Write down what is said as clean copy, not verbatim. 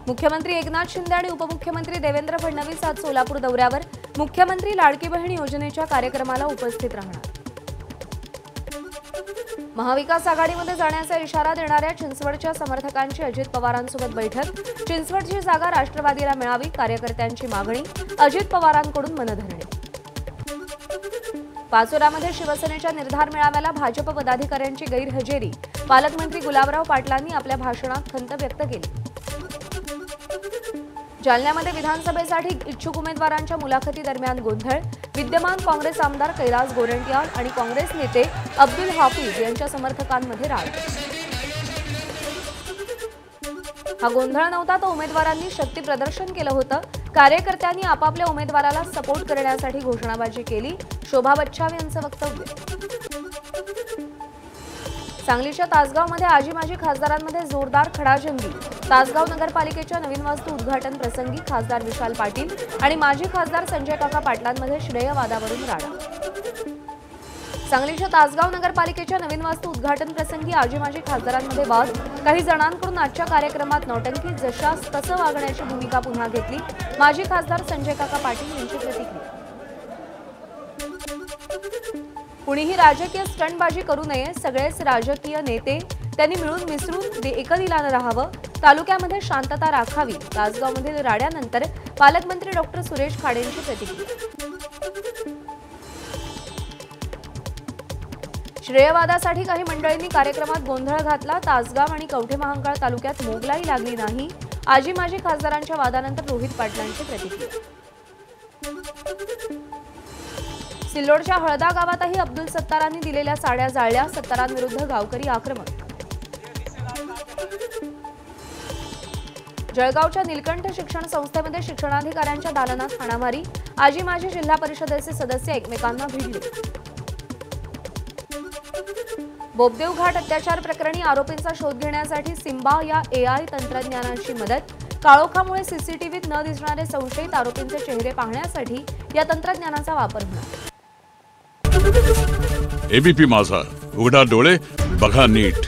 मुख्यमंत्री एकनाथ शिंदे आणि उपमुख्यमंत्री देवेंद्र फडणवीस आज सोलापूर दौऱ्यावर। मुख्यमंत्री लाडकी बहीण योजनेच्या कार्यक्रमाला उपस्थित राहणार। महाविकास आघाडीमध्ये जाण्याचा इशारा देणाऱ्या चिंचवडच्या समर्थकांची अजित पवारांसोबत बैठक। चिंचवडची जागा राष्ट्रवादीला मिळावी, कार्यकर्त्यांची मागणी। अजित पवारांकडून मनधरणी। पाचोरामध्ये शिवसेनेच्या निर्धार मेळाव्याला भाजप पदाधिकाऱ्यांची गैरहजेरी। पालकमंत्री गुलाबराव पाटलांनी आपल्या भाषणात खंत व्यक्त केली। जालन्यामध्ये विधानसभेसाठी इच्छुक उमेदवारांच्या मुलाखती दरम्यान गोंधळ। विद्यमान काँग्रेस आमदार कैलास गोरंट्याल आणि काँग्रेस नेते अब्दुल हाफिज यांच्या समर्थकांमध्ये राड। हा गोंधळ नव्हता, तो उमेदवारांनी शक्ती प्रदर्शन केलं होतं। कार्यकर्त्यांनी आपापल्या उमेदवाराला सपोर्ट करण्यासाठी घोषणाबाजी केली। शोभा बच्छाव यांचं वक्तव्य। सांगलीच्या तासगावमध्ये आजी माजी खासदारांमध्ये जोरदार खडाजंगी। तासगाव नगरपालिकेच्या नवीन वास्तू उद्घाटन प्रसंगी खासदार विशाल पाटील आणि माजी खासदार संजय काका पाटलांमध्ये श्रेयवादावरून राडा। सांगलीच्या तासगाव नगरपालिकेच्या नवीन वास्तू उद्घाटन प्रसंगी आजी माजी खासदारांमध्ये वाद। काही जणांकडून आजच्या कार्यक्रमात नौटंकी, जशास तसं वागण्याची भूमिका पुन्हा घेतली। माजी खासदार संजय काका पाटील यांची प्रतिक्रिया। कुणीही राजकीय स्टंटबाजी करू नये, सगळेच राजकीय नेते त्यांनी मिळून मिसळून एकदिलानं राहावं। तालुक्यामध्ये शांतता राखावी। तासगावमधील राड्यानंतर पालकमंत्री डॉक्टर सुरेश खाडेंची प्रतिक्रिया। श्रेयवादासाठी काही मंडळींनी कार्यक्रमात गोंधळ घातला। तासगाव आणि कवठे महांकाळ तालुक्यात मोगलाई लागली नाही। आजी माजी खासदारांच्या वादानंतर रोहित पाटलांची प्रतिक्रिया। सिल्लोडच्या हळदा गावातही अब्दुल सत्तारांनी दिलेल्या साड्या जाळल्या। सत्तारांविरुद्ध गावकरी आक्रमक। जळगावच्या नीलकंठ शिक्षण संस्थेमध्ये शिक्षणाधिकाऱ्यांच्या दालनात हाणामारी। आजी माजी जिल्हा परिषदेचे सदस्य एकमेकांना भिडले। बोबदेव घाट अत्याचार प्रकरणी आरोपींचा शोध घेण्यासाठी सिम्बा या एआय तंत्रज्ञानाची मदत। काळोखामुळे सीसीटीव्हीत न दिसणारे संशयित आरोपींचे चेहरे पाहण्यासाठी या तंत्रज्ञानाचा वापर होणार। एबीपी माझा, उघडा डोळे बघा नीट।